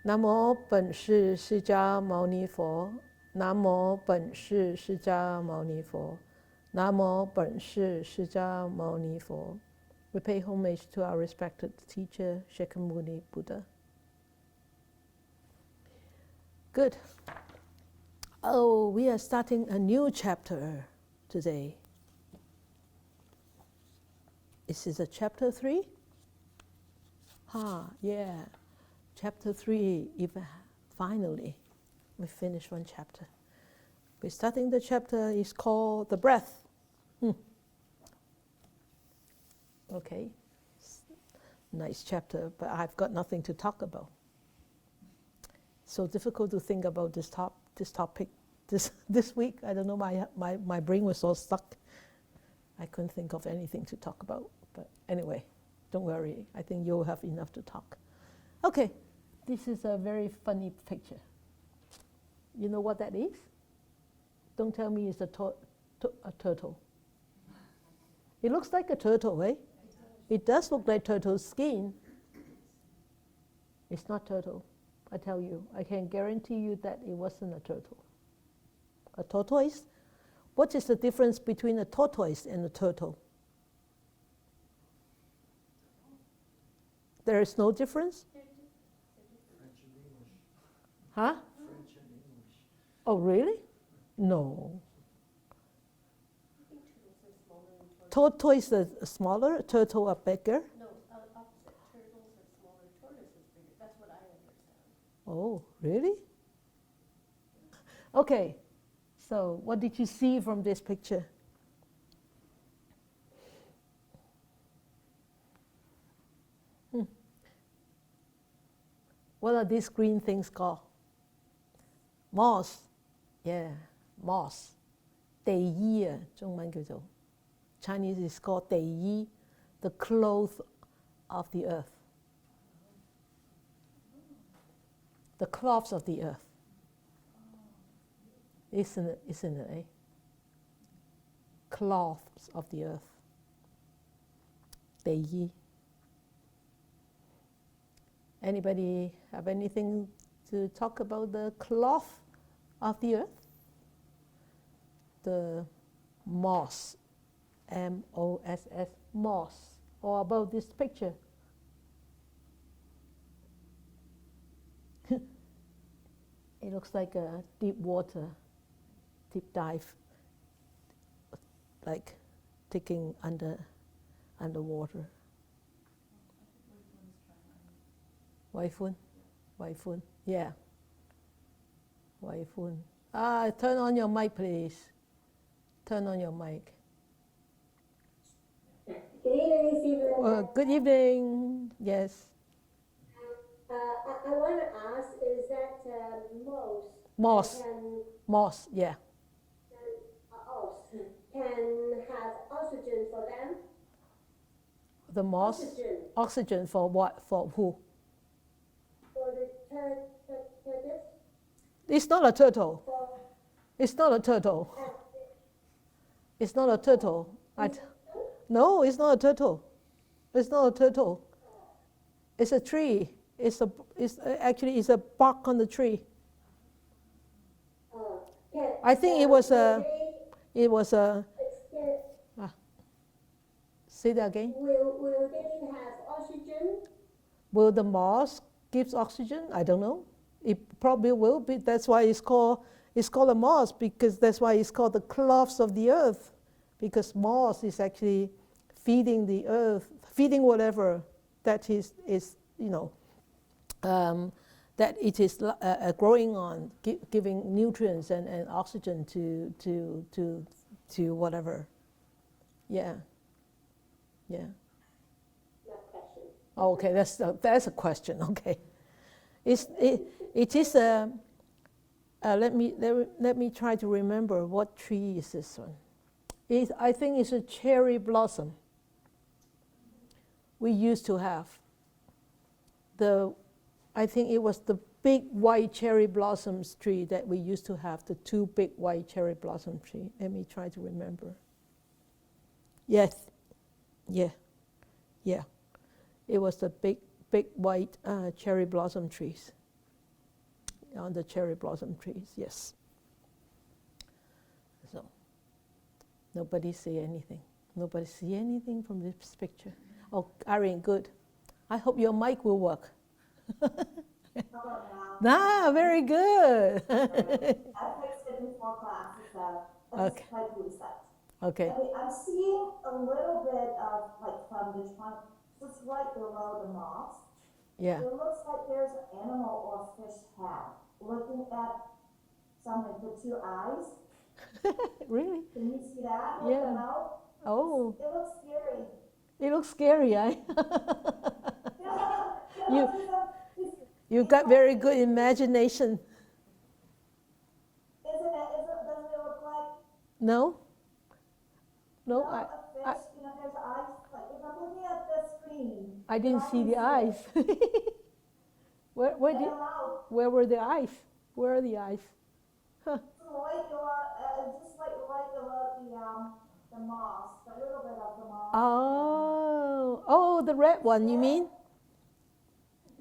南无本师释迦牟尼佛，南无本师释迦牟尼佛，南无本师释迦牟尼佛。We pay homage to our respected teacher, Shakyamuni Buddha. Good. Oh, we are starting a new chapter today. Is this a chapter 3? Yeah. Chapter 3, even finally, we finished one chapter. We're starting the chapter, is called The Breath. Okay. Nice chapter, but I've got nothing to talk about. So difficult to think about this topic this week. I don't know, my brain was all stuck. I couldn't think of anything to talk about. But anyway, don't worry. I think you'll have enough to talk. Okay, this is a very funny picture. You know what that is? Don't tell me it's a turtle. It looks like a turtle, eh? It does look like turtle's skin. It's not turtle. I tell you, I can guarantee you that it wasn't a turtle. A tortoise? What is the difference between a tortoise and a turtle? There is no difference? French and English. Huh? French and English. Oh, really? No. Tortoise is smaller, turtle are bigger? No, opposite. Turtles are smaller, tortoise is bigger. That's what I understand. Oh, really? Okay, so what did you see from this picture? What are these green things called? Moss. Yeah, moss. 地衣啊，中文叫做 Chinese is called 地衣, the cloth of the earth. The cloths of the earth. Isn't it, eh? Cloths of the earth. 地衣. Anybody have anything to talk about the cloth of the earth? The moss, M-O-S-S, moss, or about this picture? It looks like a deep water, deep dive, like taking underwater. Waifun? Waifun, yeah. Waifun. Turn on your mic, please. Turn on your mic. Good evening, Stephen. Good evening. Yes. I want to ask, is that Moss. Can, Moss, yeah. can have oxygen for them? The moss? Oxygen for what? For who? For the turtles? It's not a turtle. It's not a turtle. It's not a turtle. No, it's not a turtle. It's not a turtle. It's a tree. It's actually a bark on the tree. I think it was a. Say that again. Will they have oxygen? Will the moss give oxygen? I don't know. It probably will be. That's why it's called a moss, because that's why it's called the cloths of the earth, because moss is actually feeding the earth, feeding whatever that is that it is growing on, giving nutrients and oxygen to whatever. Yeah. Yeah. No question. Oh, okay, that's a question. Okay. It is a. Let me try to remember what tree is this one. I think it's a cherry blossom. We used to have I think it was the big white cherry blossoms tree that we used to have, the two big white cherry blossom tree. Let me try to remember. Yes, yeah. It was the big white cherry blossom trees. on the cherry blossom trees, yes. So, nobody see anything. Nobody see anything from this picture. Oh, Irene, good. I hope your mic will work. Very good. I fixed it before class, so I just tried to reset. Okay. Okay, I'm seeing a little bit of, like, from the trunk, just right below the moss. Yeah. It looks like there's an animal or fish head looking at something with two eyes. Really? Can you see that with the mouth? Oh, It looks scary. it looks scary, eh? Yeah, You got very good imagination. doesn't it look like No? No, a fish? There's eyes. Like, if I'm looking at the screen, I didn't see the eyes. Where and the mouth, where were the eyes? Where are the eyes? just like right below the moss, a little bit of the moss. Oh, the red one, you mean?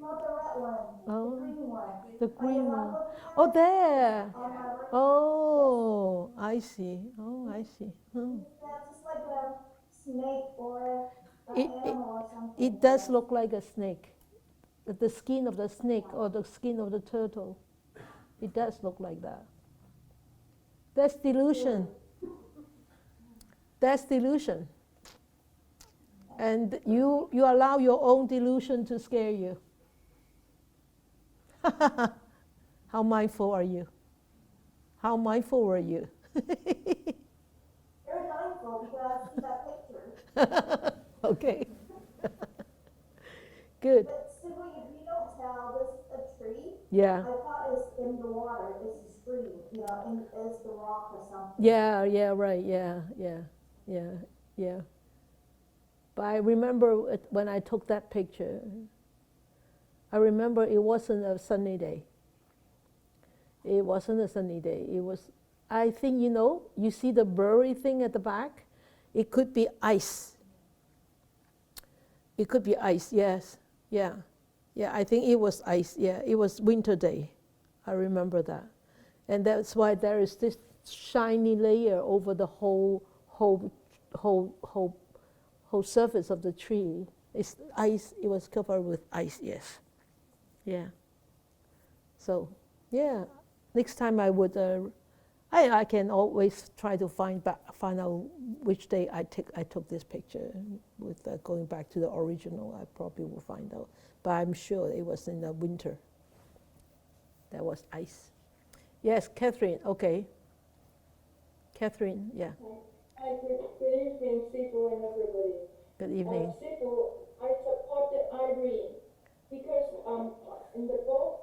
Not the red one, Oh. the green one. The green I'm one. looking at Oh, it there. on my right. Oh, I see. Oh, I see. Oh. Yeah, just like a snake or an It- animal or something. It does look like a snake. The skin of the snake or the skin of the turtle. It does look like that. That's delusion. That's delusion. And you allow your own delusion to scare you. How mindful are you? How mindful were you? Very mindful because I see that picture. Okay. Good. But simply, if you don't tell this a tree, Yeah. I thought it's in the water, it's a stream, and it's the rock or something. Yeah, right, yeah. But I remember when I took that picture, I remember it wasn't a sunny day. It wasn't a sunny day. It was, I think, you see the blurry thing at the back? It could be ice. It could be ice, yes. Yeah, I think it was ice. Yeah, it was winter day. I remember that. And that's why there is this shiny layer over the whole surface of the tree. It's ice. It was covered with ice. Yes. Yeah. So, yeah. Next time I would. I can always try to find out which day I took this picture. With going back to the original, I probably will find out. But I'm sure it was in the winter. There was ice. Yes, Catherine. Okay. Catherine. Yeah. Good evening, Sifu and everybody. Good evening. Sifu, I supported Irene because in the book,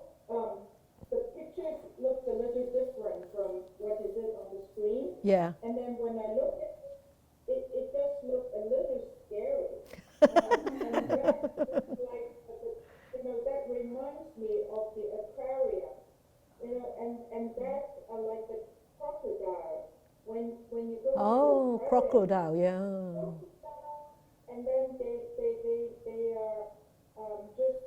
the picture looks a little different from what is it on the screen. Yeah. And then when I look at it, it does look a little scary. And that, that reminds me of the aquarium. And that's like the crocodile. When you go Oh, to the aquarium, crocodile. Yeah. and then they are just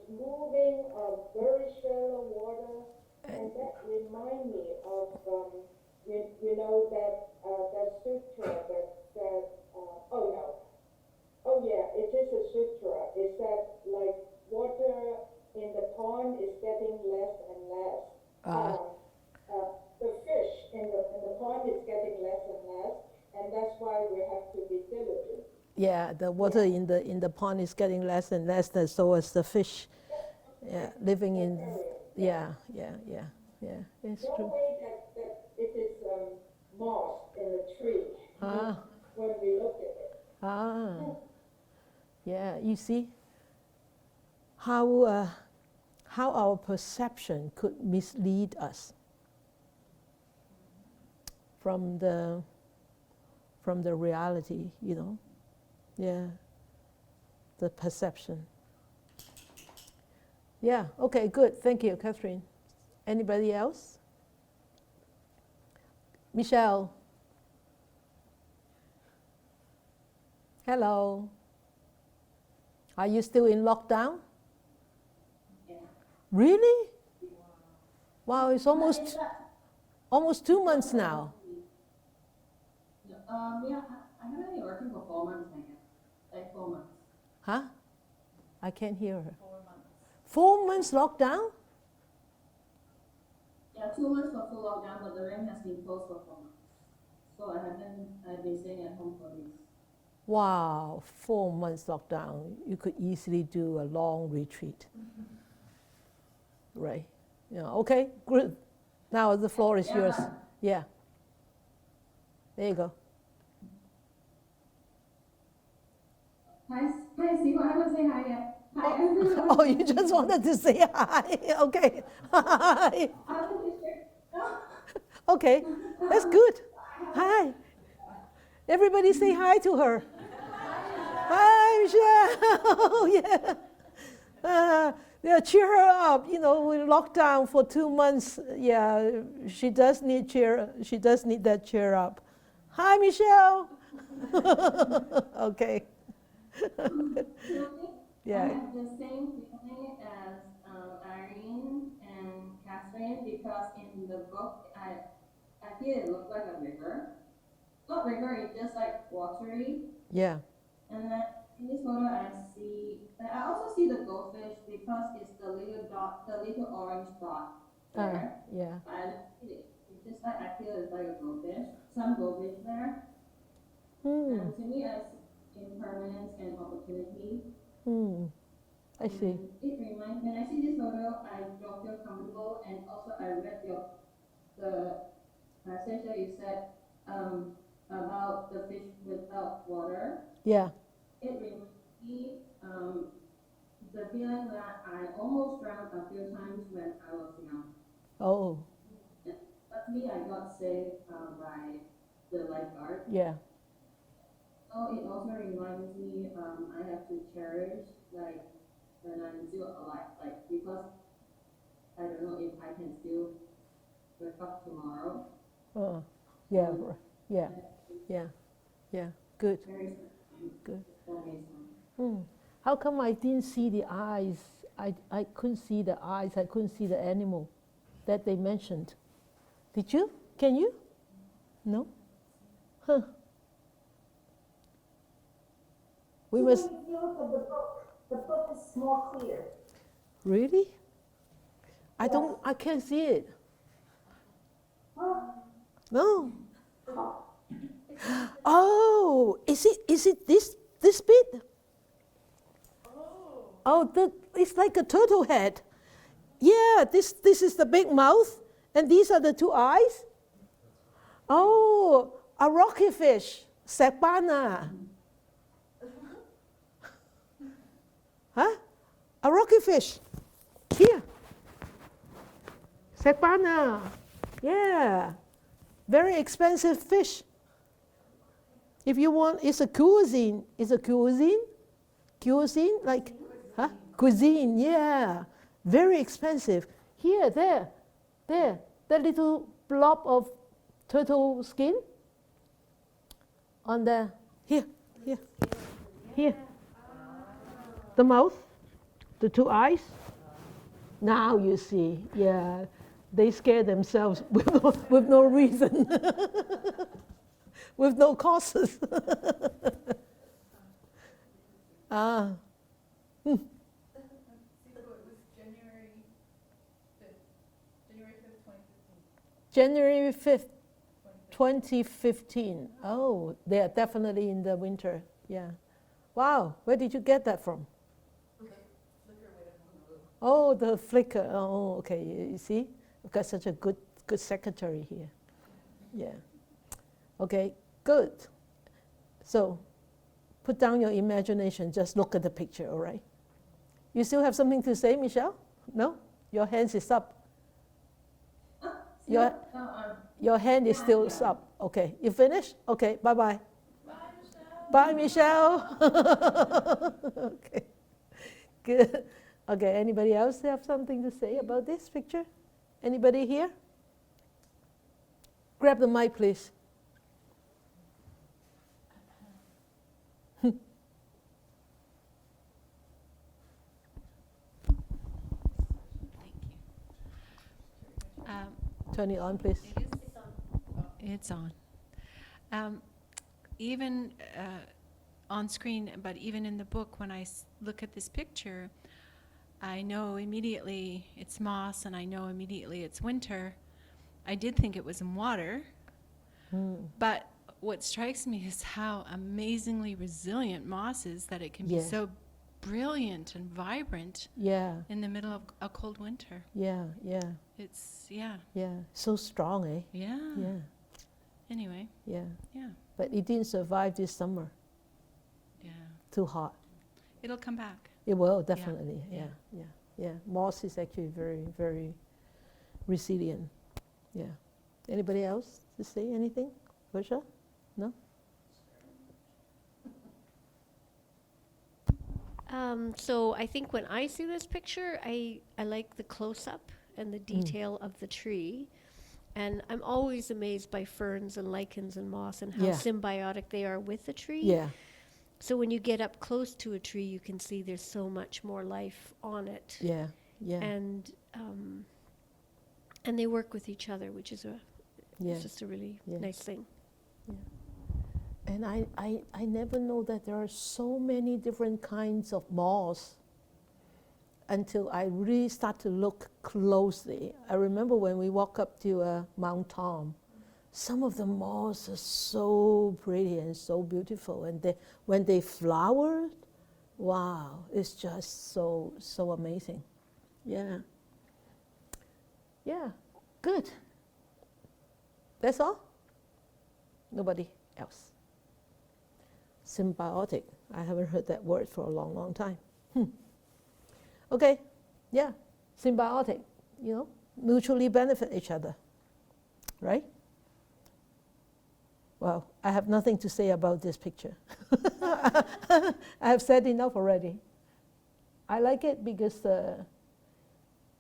moving on very shallow water, and that remind me of that sutra that it is a sutra. It said like water in the pond is getting less and less. The fish in the pond is getting less and less, and that's why we have to be diligent. Yeah, the water in the pond is getting less and less, and so is the fish. Yeah, living in. Yeah. It's No true. way that it is moss in the tree when we look at it. Yeah. You see how our perception could mislead us from the reality. Yeah, the perception. Yeah, okay, good. Thank you, Catherine. Anybody else? Michelle. Hello. Are you still in lockdown? Yeah. Really? Yeah. Wow, it's almost 2 months now. Yeah, I haven't been working for 4 months, I guess. Like 4 months. Huh? I can't hear her. 4 months. 4 months lockdown? Yeah, 2 months for full lockdown, but the ring has been closed for 4 months. So I've been staying at home for this. Wow, 4 months lockdown. You could easily do a long retreat. Right. Yeah, okay, good. Now the floor is yours. Yeah. There you go. Hi, Steve, I haven't said hi yet. Hi, everyone. Oh, you just wanted to say hi. Okay. Hi. Okay, that's good. Hi. Everybody say hi to her. Hi, Michelle. Yeah. Yeah, cheer her up. You know, we're locked down for 2 months. Yeah, she does need cheer. She does need that cheer up. Hi, Michelle. Okay. Yeah. I have the same feeling as Irene and Catherine because in the book, I feel it looks like a river. Not river, it's just like watery. Yeah. And then in this photo, I also see the goldfish because it's the little dot, the little orange dot there. Yeah. I don't see it. It's just like I feel it's like a goldfish, some goldfish there. And to me, I see impermanence and opportunity. I see. And it reminds, when I see this photo, I don't feel comfortable. And also, I read the passage that you said about the fish without water. Yeah. It reminds me the feeling that I almost drowned a few times when I was young. Oh. Luckily, I got saved by the lifeguard. Yeah. So it also reminds me I have to cherish like when I'm still alive, like because I don't know if I can still wake up tomorrow. Oh. Yeah. Yeah. Yeah. Yeah. Good. Good. How come I didn't see the eyes? I couldn't see the eyes. I couldn't see the animal that they mentioned. Did you? Can you? No? Huh. We must. If you look at the book is more clear. Really? I can't see it. No. Oh, is it this bit? Oh, it's like a turtle head. Yeah, this is the big mouth, and these are the two eyes. Oh, a rocky fish, Sakbana. Huh? A rocky fish. Here. Sakbana. Yeah. Very expensive fish. If you want, it's a cuisine. It's a cuisine. Cuisine, like, huh? Cuisine, yeah. Very expensive. Here, there. That little blob of turtle skin. On the, here. The mouth, the two eyes. Now you see, yeah. They scare themselves with no reason. With no causes. Ah. It was January 5th, January 5th, 2015. Oh, they are definitely in the winter. Yeah. Wow, where did you get that from? Oh, the flicker. Oh, okay. You see, we've got such a good secretary here. Yeah. Okay, good. So, put down your imagination. Just look at the picture. All right. You still have something to say, Michelle? No? Your hands is up. Your hand is still up. Okay. You finished? Okay. Bye-bye. Bye, Michelle. Okay. Good. Okay, anybody else have something to say about this picture? Anybody here? Grab the mic, please. Turn it on, please. It is. It's on. Even on screen, but even in the book, when I look at this picture, I know immediately it's moss, and I know immediately it's winter. I did think it was in water, but what strikes me is how amazingly resilient moss is, that it can be Yeah. so brilliant and vibrant Yeah, in the middle of a cold winter. yeah, yeah, It's, yeah, yeah. So strong, eh? yeah. Yeah, Anyway, yeah. yeah, But it didn't survive this summer. yeah. Too hot. It'll come back. It will, definitely. yeah. Yeah, yeah, yeah. Moss is actually very, very resilient. Yeah. Anybody else to say anything? Versha? No? So I think when I see this picture, I like the close-up and the detail of the tree. And I'm always amazed by ferns and lichens and moss and how Yeah. symbiotic they are with the tree. Yeah, So when you get up close to a tree, you can see there's so much more life on it. yeah, yeah, And they work with each other, which is yeah. it's just a really Yeah. nice thing. And I never know that there are so many different kinds of moss until I really start to look closely. I remember when we walk up to Mount Tom, some of the moss are so pretty and so beautiful. And when they flower, wow, it's just so amazing. Yeah. Yeah, good. That's all? Nobody else? Symbiotic. I haven't heard that word for a long, long time. Okay, yeah, symbiotic, mutually benefit each other, right? Well, I have nothing to say about this picture. I have said enough already. I like it because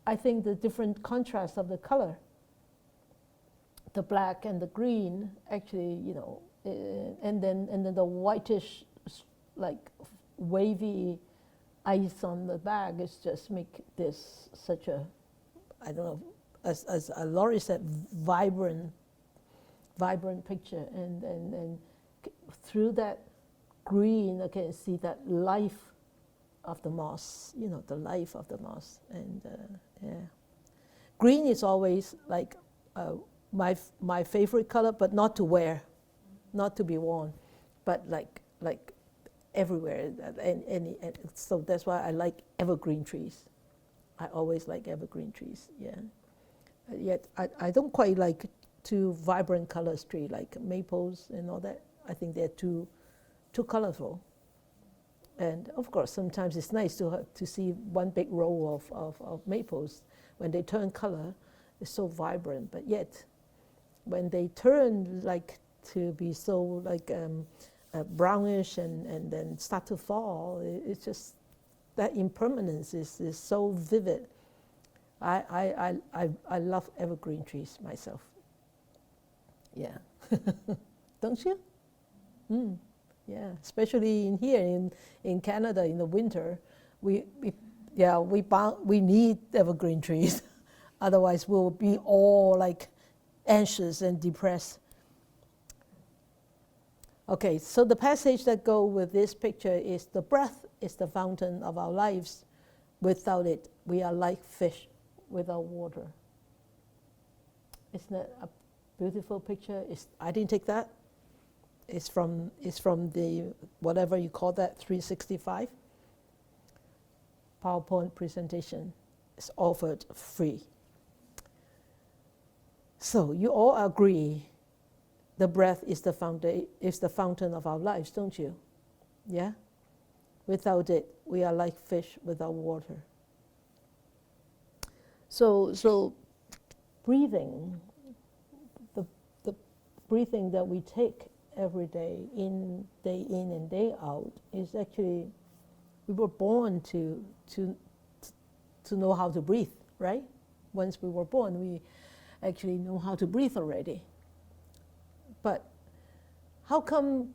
I think the different contrast of the color, the black and the green, actually, and then the whitish, like wavy ice on the back is just make this such a, I don't know, as Laurie said, vibrant picture, and through that green I can see that life of the moss, the life of the moss, and yeah. Green is always like my favorite color, but not to wear, not to be worn, but like everywhere, and so that's why I like evergreen trees. I always like evergreen trees, yeah. Yet I don't quite like too vibrant colors tree like maples and all that. I think they're too colorful. And of course, sometimes it's nice to see one big row of maples. When they turn color, it's so vibrant. But yet, when they turn like to be so like brownish and then start to fall, it's just that impermanence is so vivid. I love evergreen trees myself. Yeah, don't you? Yeah, especially in here in Canada in the winter, we need evergreen trees, otherwise we'll be all like anxious and depressed. Okay, so the passage that go with this picture is the breath is the fountain of our lives. Without it, we are like fish without water. Isn't that a beautiful picture? I didn't take that. It's from the, whatever you call that, 365 PowerPoint presentation. It's offered free. So you all agree the breath is the fountain of our lives, don't you? Yeah? Without it, we are like fish without water. So breathing, the breathing that we take every day in and day out, is actually, we were born to know how to breathe, right? Once we were born, we actually know how to breathe already. But how come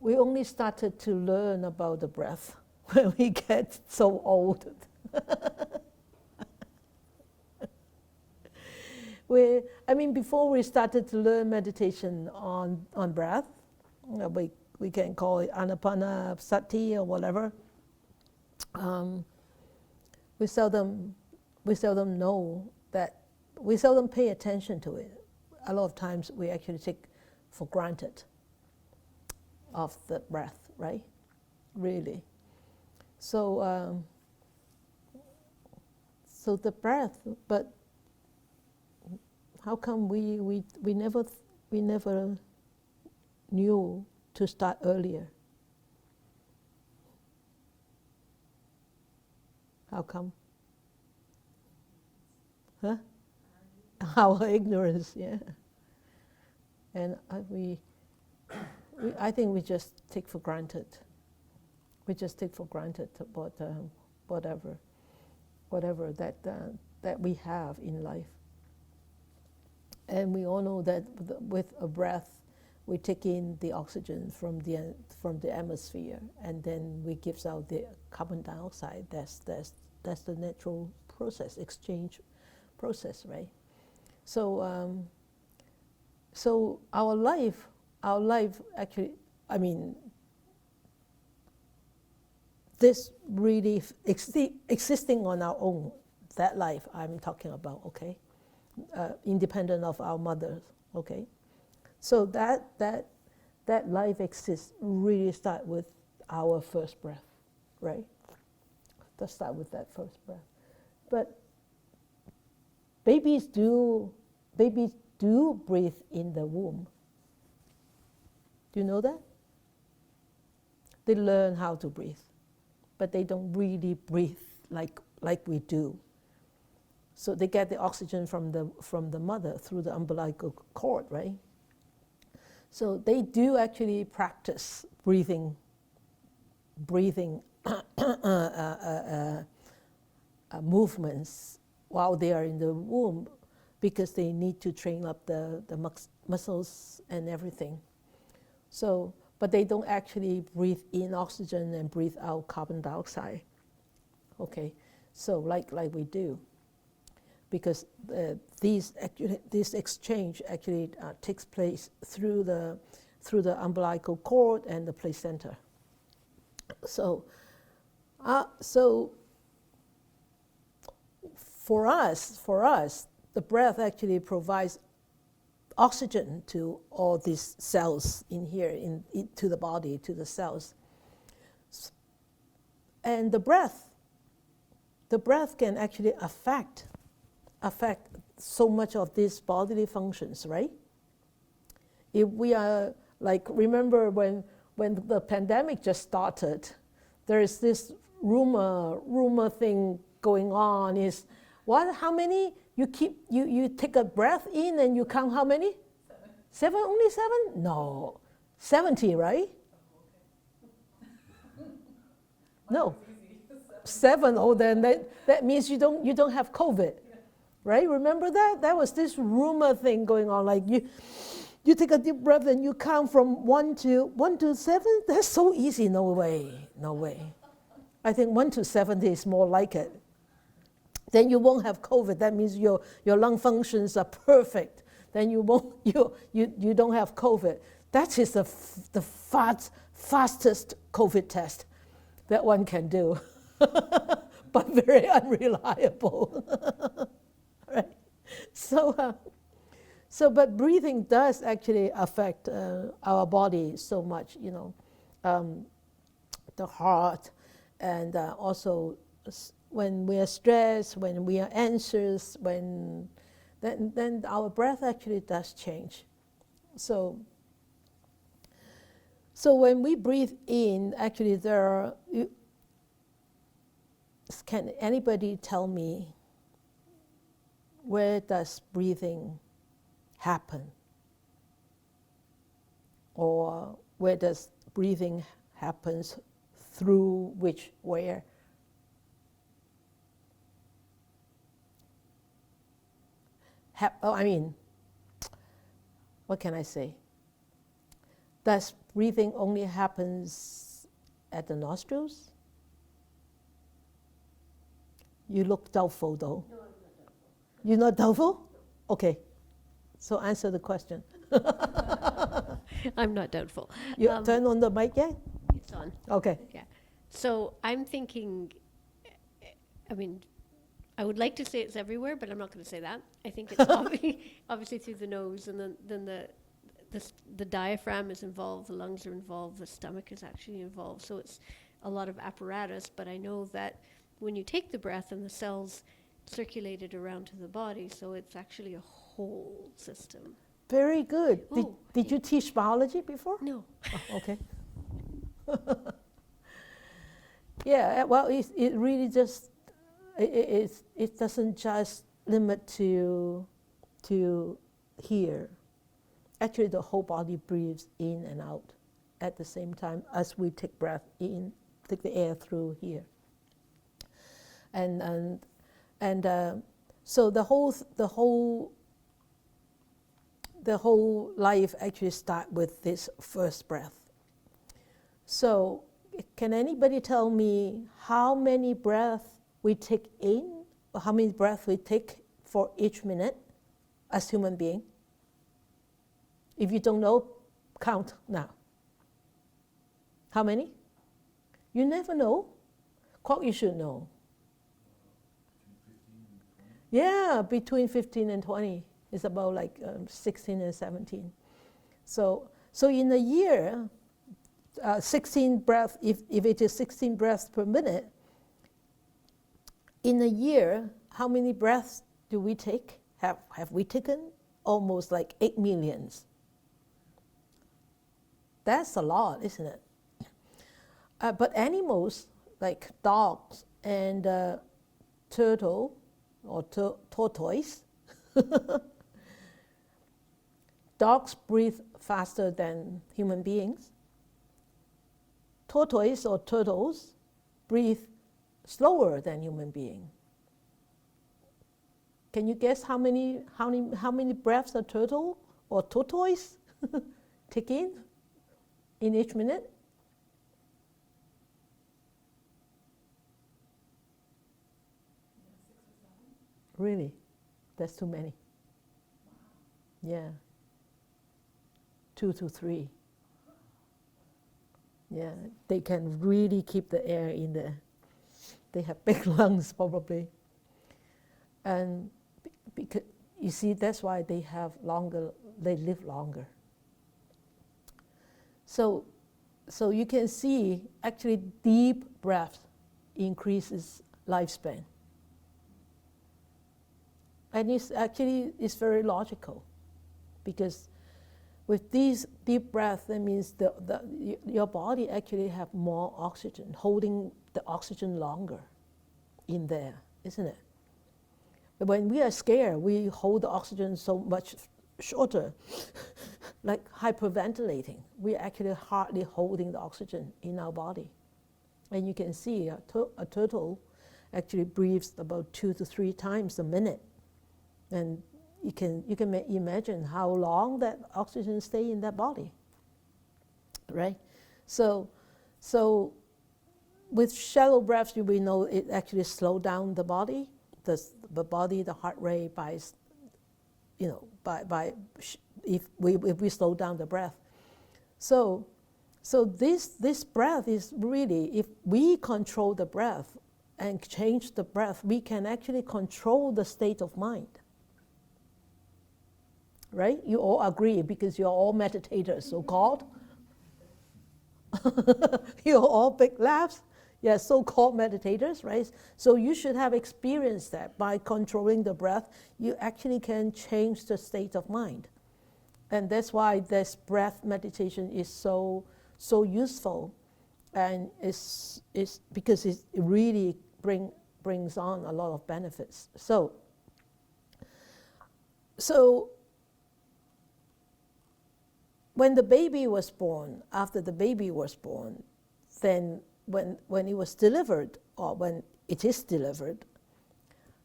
we only started to learn about the breath when we get so old? before we started to learn meditation on breath, we can call it anapanasati or whatever. We seldom know that, we seldom pay attention to it. A lot of times we actually take for granted of the breath, right? Really. So the breath, but how come we never knew to start earlier? How come? Huh? Our ignorance, yeah. And I think we just take for granted. We just take for granted about whatever that we have in life. And we all know that with a breath, we take in the oxygen from the atmosphere, and then we give out the carbon dioxide. That's the natural process, exchange process, right? So so our life actually, this really existing on our own, that life I'm talking about, okay? Independent of our mothers, okay? So that life exists really start with our first breath, right? Let's start with that first breath. But babies do breathe in the womb. Do you know that? They learn how to breathe, but they don't really breathe like we do. So they get the oxygen from the mother through the umbilical cord, right? So they do actually practice breathing movements while they are in the womb, because they need to train up the muscles and everything. So, but they don't actually breathe in oxygen and breathe out carbon dioxide. Okay, so like we do, because this exchange actually takes place through the umbilical cord and the placenta. So for us, the breath actually provides oxygen to all these cells in here, to the body, to the cells. And the breath can actually affect so much of these bodily functions, right? If we are, like, remember when the pandemic just started, there is this rumor thing going on, is what, how many you take a breath in and you count how many? 7. Only 7? No. 70, right? No. 7. Oh, then that means you don't have COVID, right? Remember that? That was this rumor thing going on, like you take a deep breath and you count from 1 to 7. That's so easy. No way. I think 1 to 70 is more like it. Then you won't have COVID. That means your lung functions are perfect. Then you don't have COVID. That is the fastest COVID test that one can do, but very unreliable. Right? So, but breathing does actually affect our body so much. The heart, and also when we are stressed, when we are anxious, then our breath actually does change. So when we breathe in, actually can anybody tell me where does breathing happen? Or where does breathing happens through which, where? What can I say? Does breathing only happens at the nostrils? You look doubtful, though. No, I'm not doubtful. You're not doubtful? Okay, so answer the question. I'm not doubtful. You Um, turn on the mic yet? It's on. Okay. So I'm thinking, I mean, I would like to say it's everywhere, but I'm not going to say that. I think it's obviously through the nose, and then the diaphragm is involved, the lungs are involved, the stomach is actually involved. So it's a lot of apparatus, but I know that when you take the breath and the cells circulate it around to the body, so it's actually a whole system. Very good. Oh, Did you teach biology before? No. Oh, okay. Yeah, well, it really just, it doesn't just limit to here. Actually, the whole body breathes in and out at the same time as we take breath in, take the air through here. And so the whole life actually starts with this first breath. So can anybody tell me how many breaths we take in, or how many breaths we take for each minute as human being? If you don't know, count now. How many? You never know. Quite you should know. Yeah, between 15 and 20. It's about like 16 and 17. So in a year, 16 breaths, if it is 16 breaths per minute, in a year, how many breaths do we take? Have we taken? Almost like 8 million. That's a lot, isn't it? But animals, like dogs and turtle or tortoise, dogs breathe faster than human beings. Tortoise or turtles breathe slower than human beings. Can you guess how many breaths a turtle or tortoise take in each minute? Really? That's too many. Yeah. 2 to 3. Yeah, they can really keep the air in there. They have big lungs probably. And because you see, that's why they live longer. So you can see actually deep breath increases lifespan. And it's very logical, because with these deep breaths, that means your body actually have more oxygen, holding the oxygen longer in there, isn't it? But when we are scared, we hold the oxygen so much shorter, like hyperventilating. We're actually hardly holding the oxygen in our body. And you can see a turtle actually breathes about 2 to 3 times a minute. And you can imagine how long that oxygen stays in that body, right? So with shallow breaths, we know it actually slows down the body, the heart rate if we slow down the breath. So this breath is really, if we control the breath and change the breath, we can actually control the state of mind. Right? You all agree, because you're all meditators, so-called. You're all big laughs. Yeah, so-called meditators, right? So you should have experienced that by controlling the breath, you actually can change the state of mind. And that's why this breath meditation is so useful, and it's because it really brings on a lot of benefits. So when the baby was born, after the baby was born, then when it was delivered, or when it is delivered,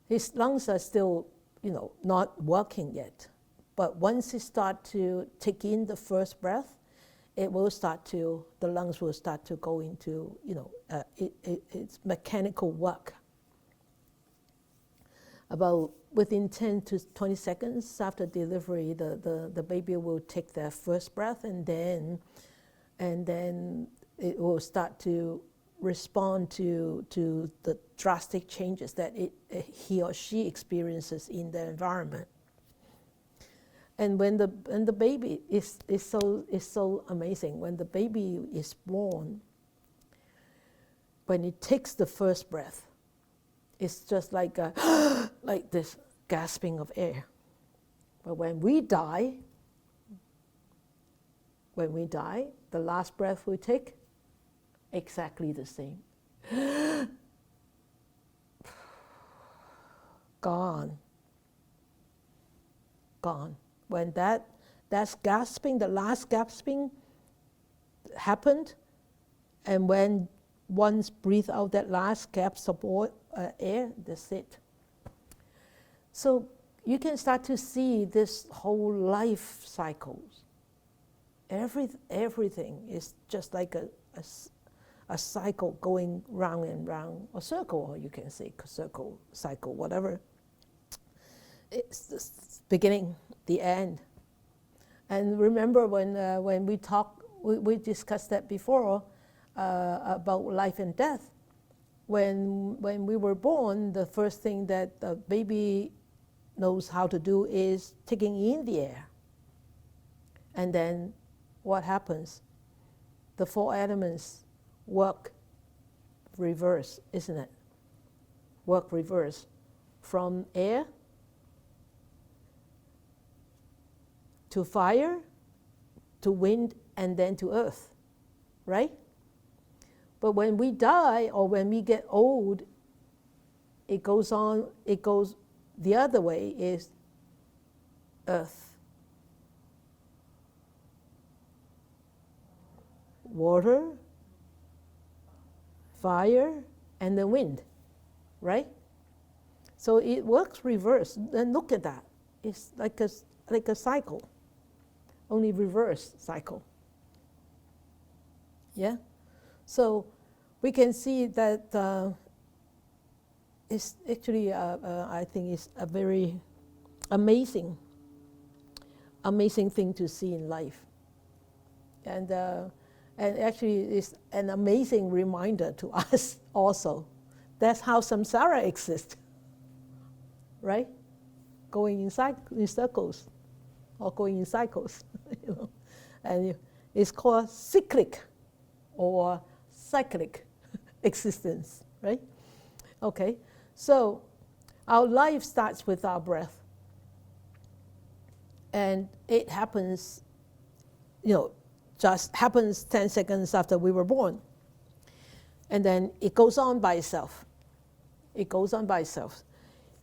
his lungs are still, not working yet. But once he start to take in the first breath, the lungs will start to go into, it's mechanical work. About within 10 to 20 seconds after delivery, the baby will take their first breath, and then it will start to respond to the drastic changes that he or she experiences in the environment. And when the baby is so amazing. When the baby is born, when it takes the first breath, it's just like like this gasping of air. But when we die, the last breath we take, exactly the same. Gone. When that's gasping, the last gasping happened, and when once breathe out that last gasp of air, that's it. So you can start to see this whole life cycles. Everything is just like a cycle going round and round, a circle, or you can say circle, cycle, whatever. It's the beginning, the end. And remember when we discussed that before about life and death. When we were born, the first thing that the baby knows how to do is taking in the air. And then what happens? The four elements work reverse, isn't it? Work reverse. From air to fire, to wind, and then to earth, right? But when we die or when we get old, it goes the other way, is earth, water, fire, and the wind, right? So it works reverse. And look at that. It's like a cycle, only reverse cycle. Yeah? So we can see that it's actually, I think it's a very amazing thing to see in life. And actually it's an amazing reminder to us also. That's how samsara exists, right? Going in circles, or going in cycles, you know. And it's called cyclic or cyclic existence, right? Okay, so our life starts with our breath. And it happens, just happens 10 seconds after we were born. And then it goes on by itself. It goes on by itself.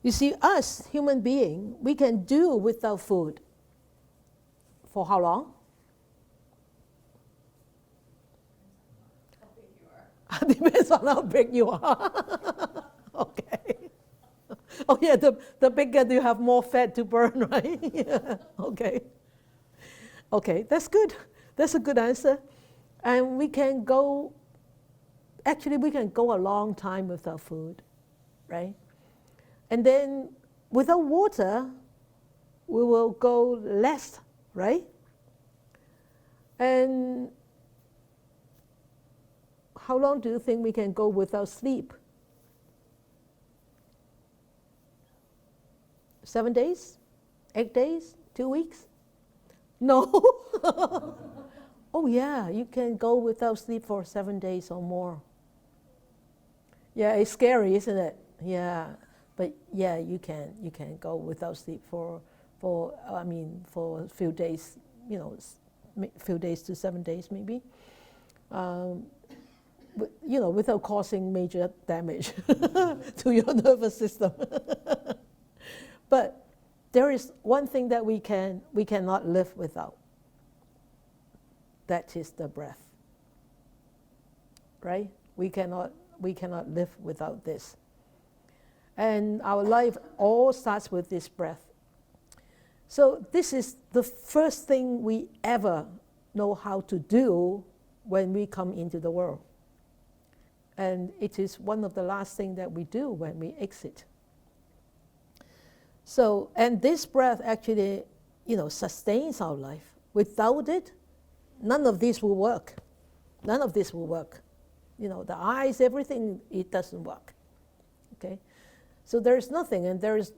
You see, us, human beings, we can do without food. For how long? Depends on how big you are. Okay. Oh yeah, the bigger you have, more fat to burn, right? Yeah. Okay. Okay, that's good. That's a good answer. And we can go a long time without food, right? And then without water, we will go less, right? And how long do you think we can go without sleep? 7 days? 8 days? 2 weeks? No. Oh yeah, you can go without sleep for 7 days or more. Yeah, it's scary, isn't it? Yeah, but yeah, you can go without sleep for a few days, few days to 7 days maybe. Without causing major damage to your nervous system. But there is one thing that we cannot live without. That is the breath. Right? We cannot live without this. And our life all starts with this breath. So this is the first thing we ever know how to do when we come into the world. And it is one of the last things that we do when we exit. So, and this breath actually, sustains our life. Without it, none of this will work. None of this will work. The eyes, everything, it doesn't work. Okay, so there is nothing, and there is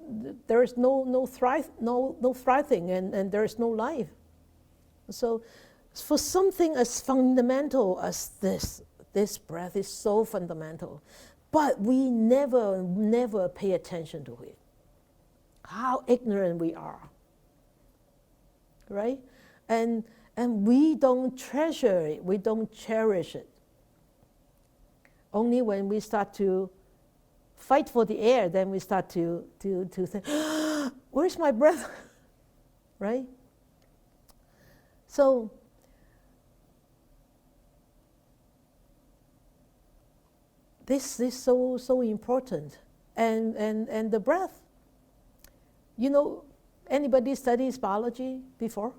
no thriving, and there is no life. So, for something as fundamental as this breath is so fundamental, but we never pay attention to it. How ignorant we are, right? And we don't treasure it, we don't cherish it. Only when we start to fight for the air, then we start to think, where's my breath? Right? So, this is so important. And the breath, anybody studies biology before?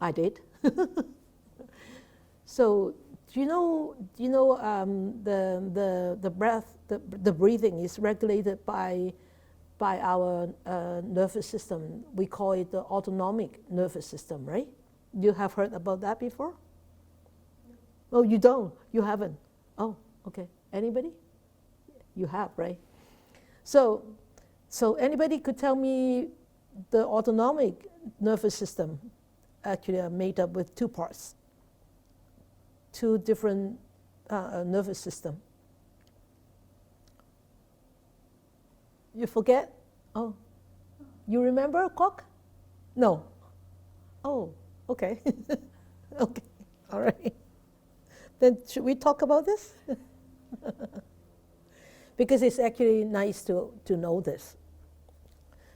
I did. So, the breath, the breathing is regulated by our nervous system. We call it the autonomic nervous system, right? You have heard about that before? Oh, you don't? You haven't? Oh, okay. Anybody? You have, right? So anybody could tell me the autonomic nervous system actually are made up with two parts, two different nervous system. You forget? Oh, you remember, Kwok? No. Oh, okay. Okay, all right. Then should we talk about this? Because it's actually nice to know this.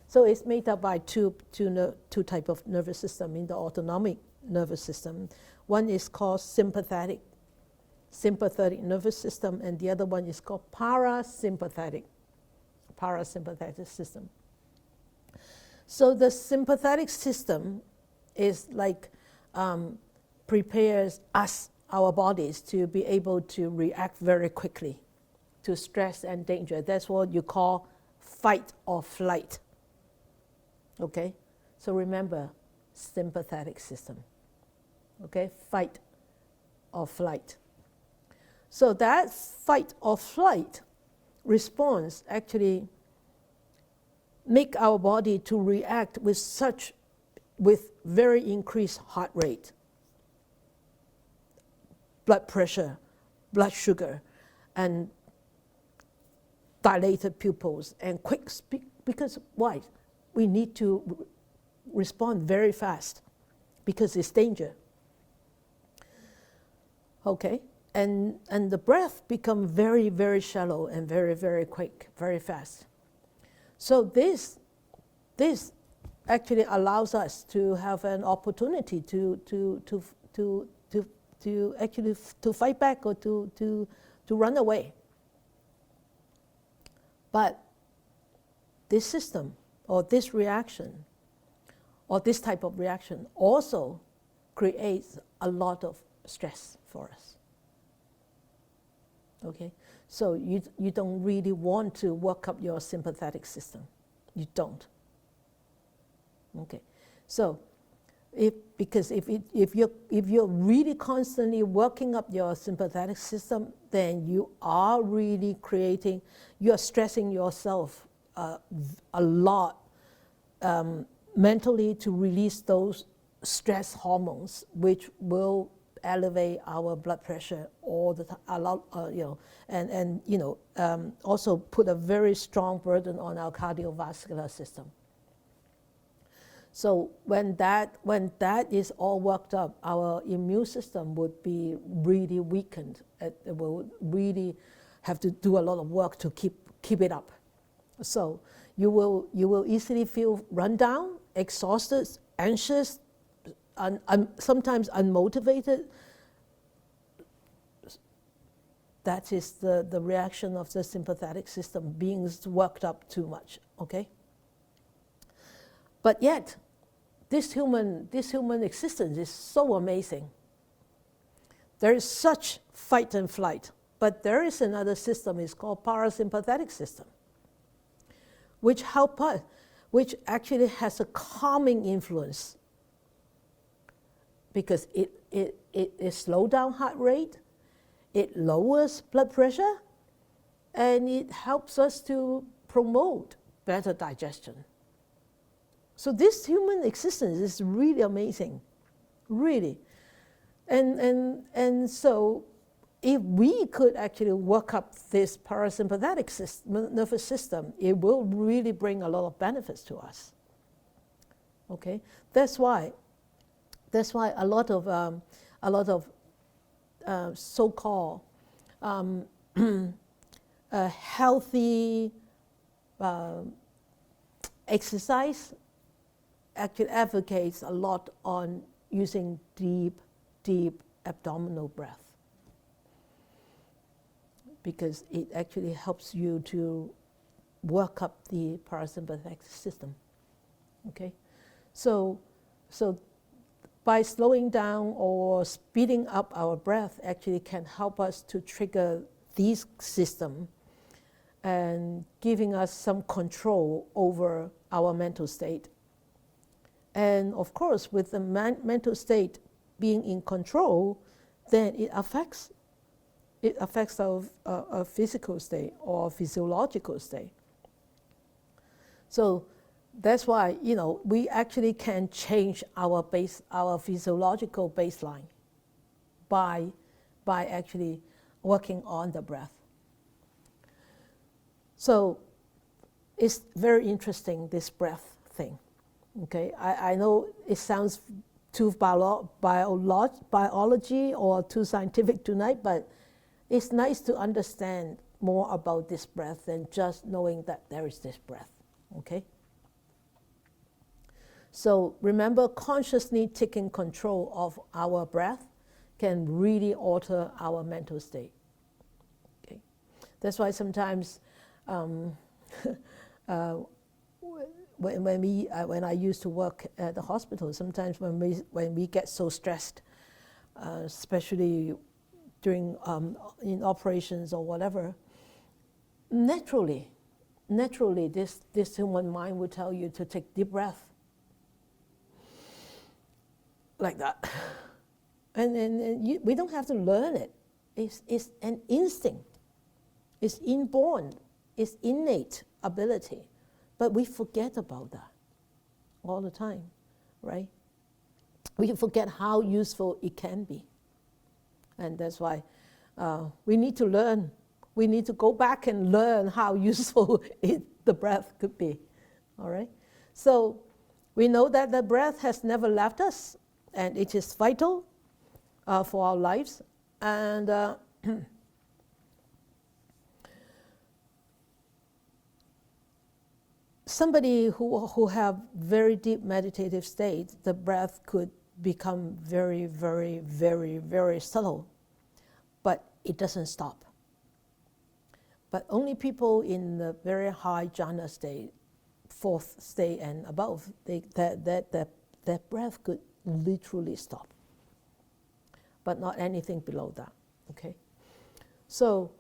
So it's made up by two type of nervous system in the autonomic nervous system. One is called sympathetic nervous system, and the other one is called parasympathetic system. So the sympathetic system is like prepares us, our bodies, to be able to react very quickly to stress and danger. That's what you call fight or flight. Okay, so remember, sympathetic system. Okay, fight or flight. So that fight or flight response actually make our body to react with very increased heart rate, blood pressure, blood sugar, and dilated pupils, and quick speak. Because why? We need to respond very fast because it's danger. Okay, and the breath become very, very shallow and very, very quick, very fast. So this actually allows us to have an opportunity to actually fight back or to run away. But this system or this reaction or this type of reaction also creates a lot of stress for us. Okay, so you don't really want to work up your sympathetic system. You don't. Okay, so if you're really constantly working up your sympathetic system, then you are really you are stressing yourself a lot mentally to release those stress hormones, which will elevate our blood pressure all the time, and also put a very strong burden on our cardiovascular system. So when that is all worked up, our immune system would be really weakened. It will really have to do a lot of work to keep it up. So you will easily feel run down, exhausted, anxious, sometimes unmotivated. That is the reaction of the sympathetic system being worked up too much. Okay. But yet, this human existence is so amazing. There is such fight and flight, but there is another system. It's called parasympathetic system, which help us, which actually has a calming influence, because it slows down heart rate, it lowers blood pressure, and it helps us to promote better digestion. So this human existence is really amazing, really. And so if we could actually work up this parasympathetic nervous system, it will really bring a lot of benefits to us. Okay, that's why a lot of so-called healthy exercise actually advocates a lot on using deep abdominal breath, because it actually helps you to work up the parasympathetic system. Okay, so by slowing down or speeding up our breath actually can help us to trigger these systems and giving us some control over our mental state. And of course, with the mental state being in control, then it affects our physical state or physiological state. So that's why, we actually can change our physiological baseline by actually working on the breath. So it's very interesting, this breath thing. Okay, I know it sounds too biology or too scientific tonight, but it's nice to understand more about this breath than just knowing that there is this breath. Okay? So remember, consciously taking control of our breath can really alter our mental state. Okay? That's why sometimes when I used to work at the hospital, sometimes when we get so stressed, especially during in operations or whatever, naturally, this human mind will tell you to take deep breath, like that, and we don't have to learn it. It's an instinct. It's inborn. It's innate ability. But we forget about that all the time, right? We forget how useful it can be. And that's why we need to learn. We need to go back and learn how useful the breath could be, all right? So we know that the breath has never left us, and it is vital for our lives. And somebody who have very deep meditative state, the breath could become very, very, very, very subtle, but it doesn't stop. But only people in the very high jhana state, fourth state and above, that breath could literally stop, but not anything below that. Okay, so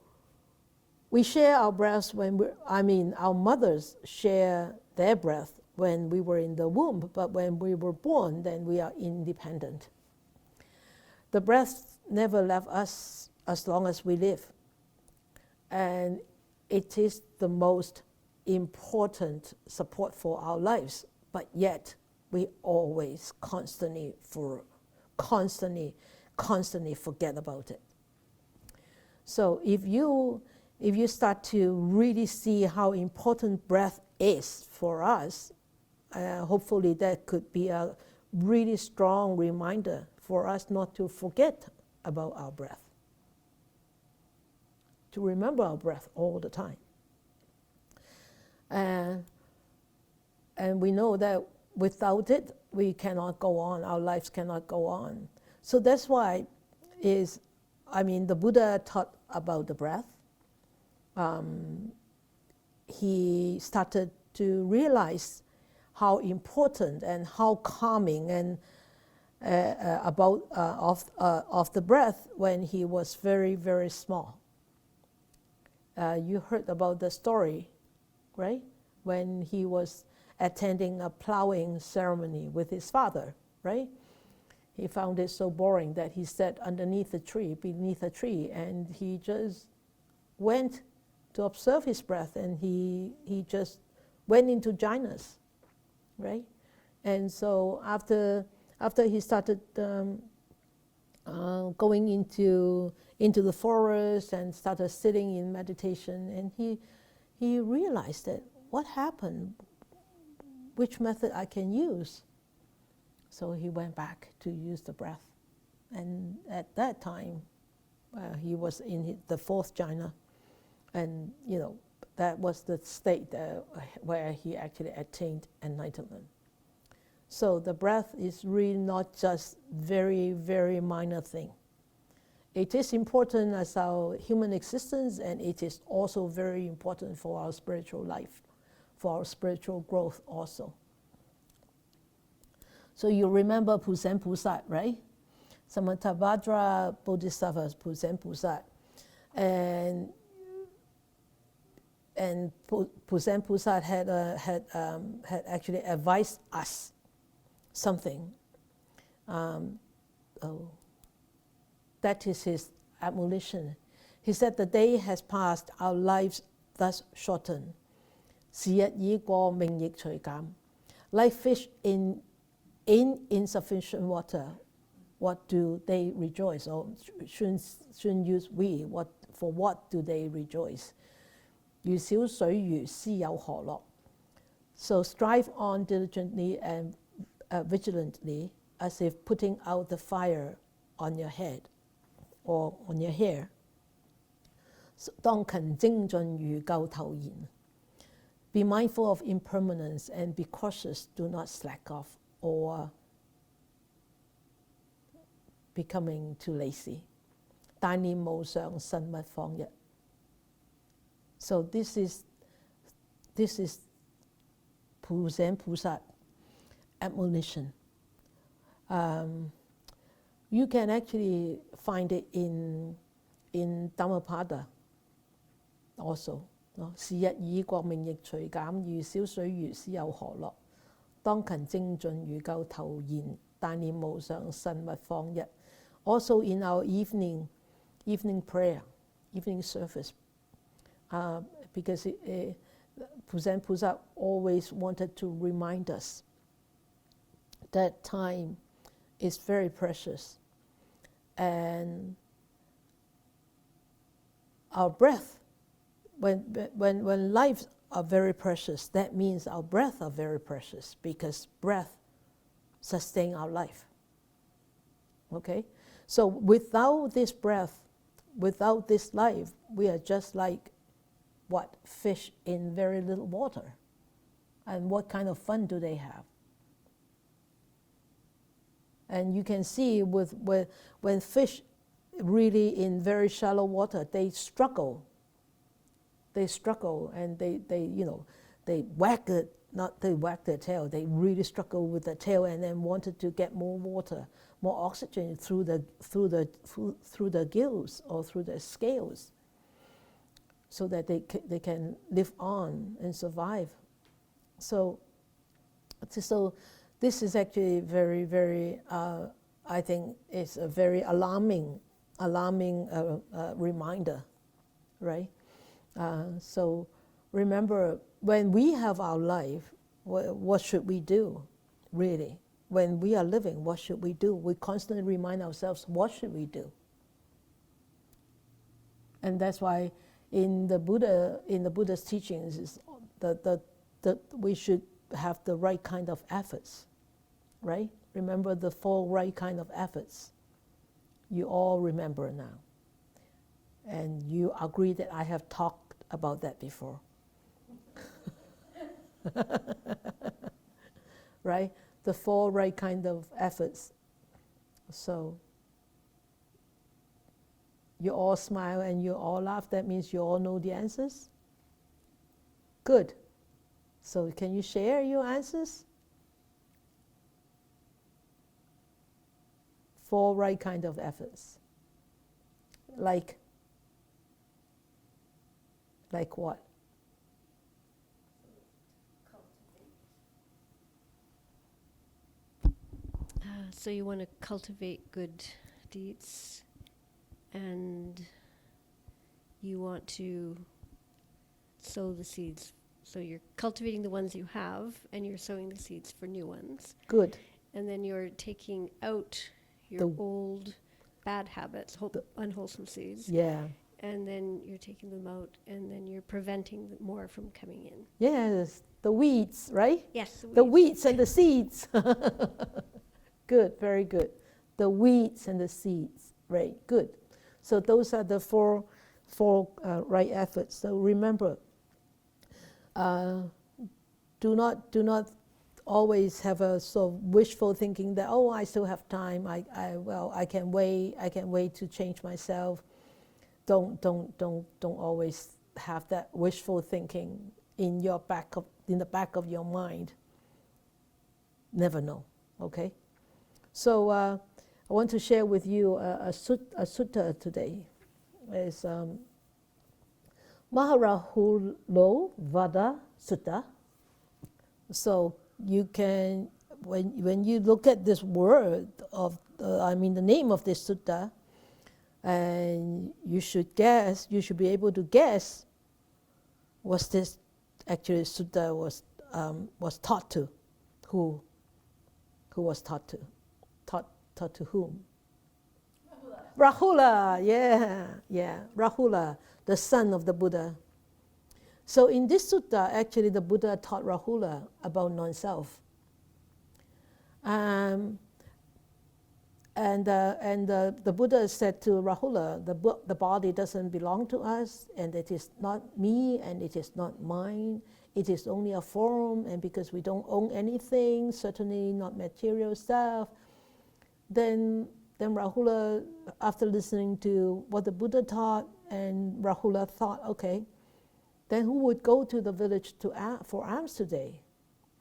we share our breaths our mothers share their breath when we were in the womb, but when we were born, then we are independent. The breath never left us as long as we live. And it is the most important support for our lives, but yet we always constantly forget about it. So if you start to really see how important breath is for us, hopefully that could be a really strong reminder for us not to forget about our breath, to remember our breath all the time. And we know that without it, we cannot go on, our lives cannot go on. So that's why the Buddha taught about the breath. He started to realize how important and how calming and of the breath when he was very, very small. You heard about the story, right? when he was attending a plowing ceremony with his father, right? He found it so boring that he sat beneath a tree, and he just went to observe his breath, and he just went into jhanas, right? And so after he started going into the forest and started sitting in meditation, and he realized that what happened, which method I can use. So he went back to use the breath. And at that time, he was in the fourth jhana. And, that was the state where he actually attained enlightenment. So the breath is really not just very, very minor thing. It is important as our human existence, and it is also very important for our spiritual life, for our spiritual growth also. So you remember Pusen Pusat, right? Samantabhadra Bodhisattva Pusen Pusat. And Pusen Pusat had actually advised us something. That is his admonition. He said, the day has passed, our lives thus shortened. 時日已過，命亦隨減. Like fish in insufficient water, what do they rejoice? Or shouldn't use we, for what do they rejoice? 如小水魚，斯有何樂? So strive on diligently and vigilantly, as if putting out the fire on your head or on your hair. 當勤精進如救頭燃. Be mindful of impermanence and be cautious, do not slack off or becoming too lazy. 大念無常，慎勿放逸. So this is Pusen Pusat admonition. You can actually find it in Dhammapada also. 時日已過，命亦隨減，如小水魚，斯有何樂? 當勤精進如救頭燃，大念無常，慎勿放逸. Also in our evening prayer, evening service, because Pusen Pusat always wanted to remind us that time is very precious, and our breath, when lives are very precious, that means our breath are very precious, because breath sustains our life. Okay? So without this breath, without this life, we are just like what? Fish in very little water. And what kind of fun do they have? And you can see when fish really in very shallow water, they struggle. They struggle, and they wag it, not they wag their tail, they really struggle with the tail, and then wanted to get more water, more oxygen through the gills or through the scales, so that they can live on and survive. So this is actually very, very, I think it's a very alarming reminder, right? So remember, when we have our life, what should we do, really? When we are living, what should we do? We constantly remind ourselves, what should we do? And that's why in the Buddha's teachings, is that we should have the right kind of efforts, right? Remember the 4 right kind of efforts. You all remember now. And you agree that I have talked about that before. Right? The 4 right kind of efforts. So you all smile and you all laugh. That means you all know the answers? Good. So can you share your answers? 4 right kind of efforts. Like what? So you want to cultivate good deeds, and you want to sow the seeds. So you're cultivating the ones you have, and you're sowing the seeds for new ones. Good. And then you're taking out your The- old bad habits, unwholesome seeds, Yeah. and then you're taking them out, and then you're preventing more from coming in. Yes, the weeds, right? Yes, The weeds and the seeds. Good, very good. The weeds and the seeds, right? Good. So those are the four right efforts. So remember, do not always have a sort of wishful thinking that, oh, I still have time. I can wait to change myself. Don't always have that wishful thinking in the back of your mind. Never know. Okay. So I want to share with you a sutta today. It's Maharahulo Vada Sutta. So you can, when you look at this word of, the name of this sutta, and you should be able to guess, was this actually sutta was taught to, who was taught to, taught to whom? Rahula, yeah, Rahula, the son of the Buddha. So in this sutta, actually the Buddha taught Rahula about non-self. And the Buddha said to Rahula, the body doesn't belong to us, and it is not me, and it is not mine. It is only a form, and because we don't own anything, certainly not material stuff, then Rahula, after listening to what the Buddha taught, and Rahula thought, okay, then who would go to the village for alms today,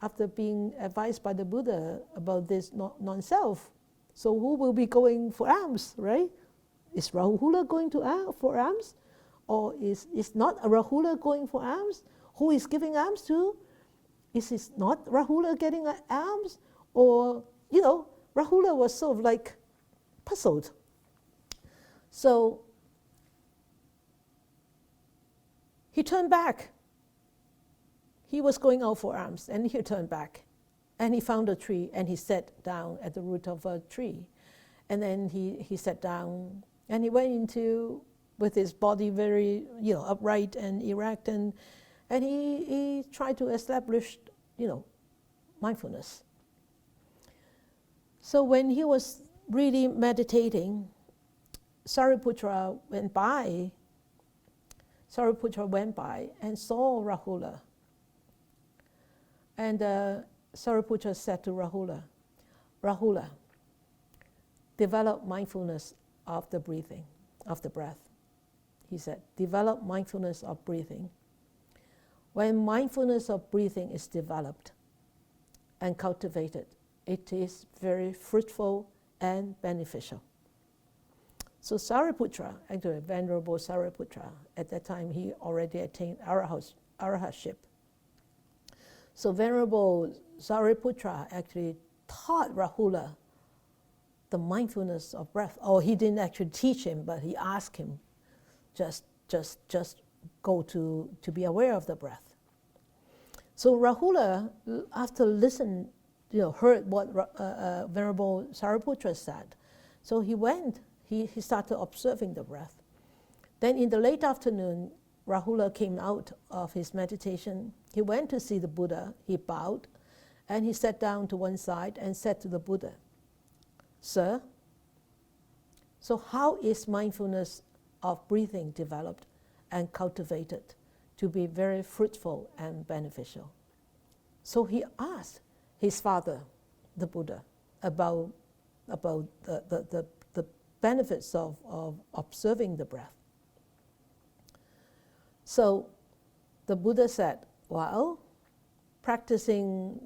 after being advised by the Buddha about this non-self? So who will be going for alms, right? Is Rahula going for alms? Or is not Rahula going for alms? Who is giving alms to? Is it not Rahula getting alms? Or, Rahula was sort of like puzzled. So he turned back. He was going out for alms, and he turned back. And he found a tree, and he sat down at the root of a tree. And then he sat down, and he went into, with his body very, upright and erect, and he tried to establish, mindfulness. So when he was really meditating, Sariputra went by and saw Rahula. And Sariputra said to Rahula, develop mindfulness of the breathing, of the breath. He said, develop mindfulness of breathing. When mindfulness of breathing is developed and cultivated, it is very fruitful and beneficial. So Sariputra, actually Venerable Sariputra, at that time he already attained arahatship. So Venerable Sariputra actually taught Rahula the mindfulness of breath. Oh, he didn't actually teach him, but he asked him, just go to be aware of the breath. So Rahula, after heard what Venerable Sariputra said, so he went. He started observing the breath. Then in the late afternoon, Rahula came out of his meditation. He went to see the Buddha. He bowed, and he sat down to one side and said to the Buddha, "Sir, so how is mindfulness of breathing developed and cultivated to be very fruitful and beneficial?" So he asked his father, the Buddha, about the benefits of observing the breath. So the Buddha said, well, practicing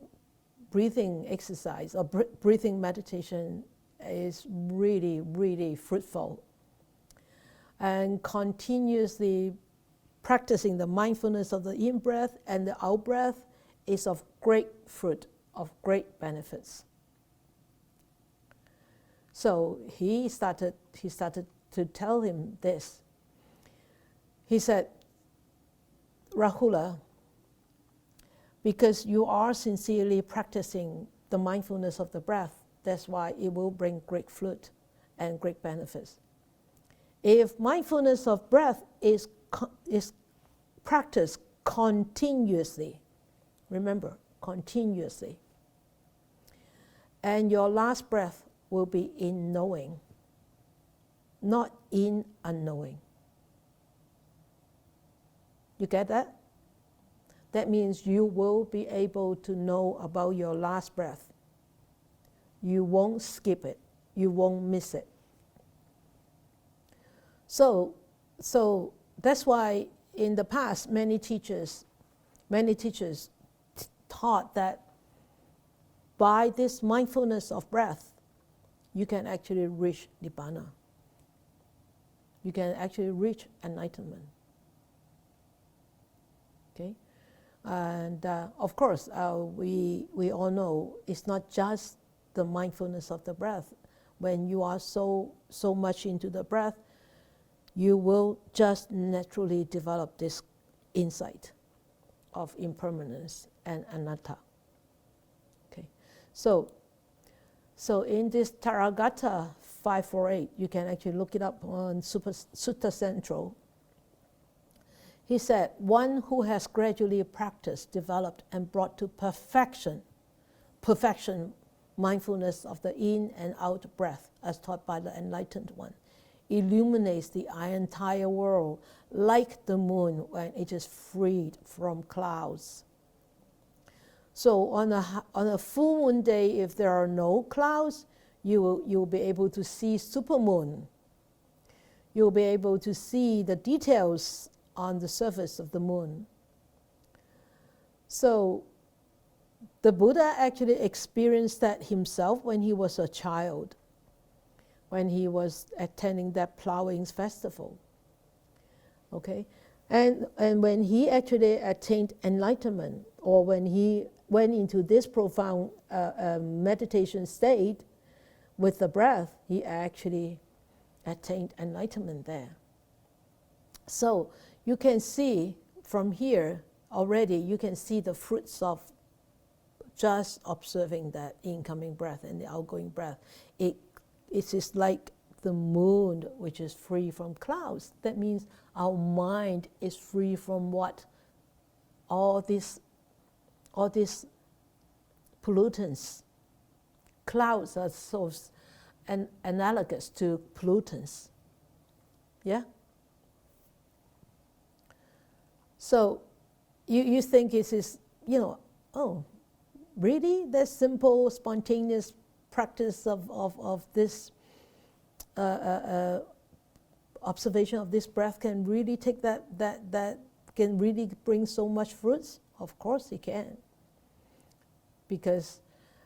breathing exercise or breathing meditation is really, really fruitful. And continuously practicing the mindfulness of the in-breath and the out-breath is of great fruit, of great benefits. So he started to tell him this. He said, Rahula, because you are sincerely practicing the mindfulness of the breath, that's why it will bring great fruit and great benefits. If mindfulness of breath is practiced continuously, remember, continuously, and your last breath will be in knowing, not in unknowing. You get that? That means you will be able to know about your last breath. You won't skip it. You won't miss it. So that's why in the past many teachers taught that by this mindfulness of breath, you can actually reach Nibbana. You can actually reach enlightenment. Okay? And of course, we all know it's not just the mindfulness of the breath. When you are so much into the breath, you will just naturally develop this insight of impermanence and anatta. Okay, so in this Taragata 548, you can actually look it up on Sutta Central. He said, one who has gradually practiced, developed, and brought to perfection mindfulness of the in and out breath, as taught by the enlightened one, illuminates the entire world like the moon when it is freed from clouds. So on a full moon day, if there are no clouds, you'll be able to see supermoon. You'll be able to see the details on the surface of the moon. So the Buddha actually experienced that himself when he was a child, when he was attending that plowing festival. Okay? And when he actually attained enlightenment, or when he went into this profound meditation state with the breath, he actually attained enlightenment there. So you can see from here already, you can see the fruits of just observing that incoming breath and the outgoing breath. It is like the moon, which is free from clouds. That means our mind is free from what? All these pollutants. Clouds are so analogous to pollutants. Yeah? So you think it is, oh, really? That simple, spontaneous practice of this observation of this breath can really take that can really bring so much fruits? Of course it can. Because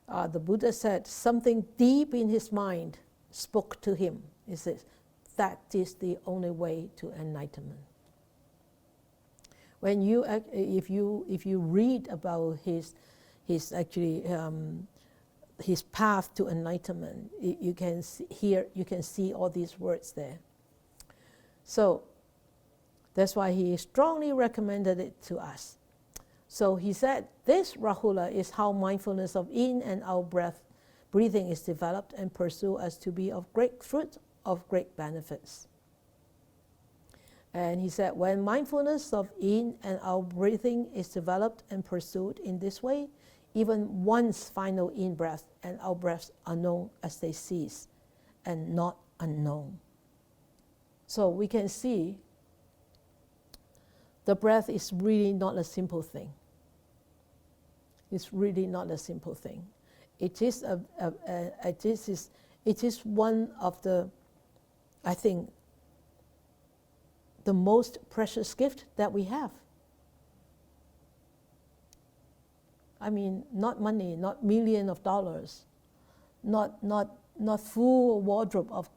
the Buddha said something deep in his mind spoke to him. He says, that is the only way to enlightenment. When you, if you read about his path to enlightenment, you can see all these words there. So that's why he strongly recommended it to us. So he said, this, Rahula, is how mindfulness of in and out breathing is developed and pursued as to be of great fruit, of great benefits. And he said, when mindfulness of in and out breathing is developed and pursued in this way, even one's final in breath and out breaths are known as they cease, and not unknown. So we can see the breath is really not a simple thing. It's really not a simple thing. It is it is one of the, I think, the most precious gift that we have. I mean, not money, not millions of dollars, not full wardrobe of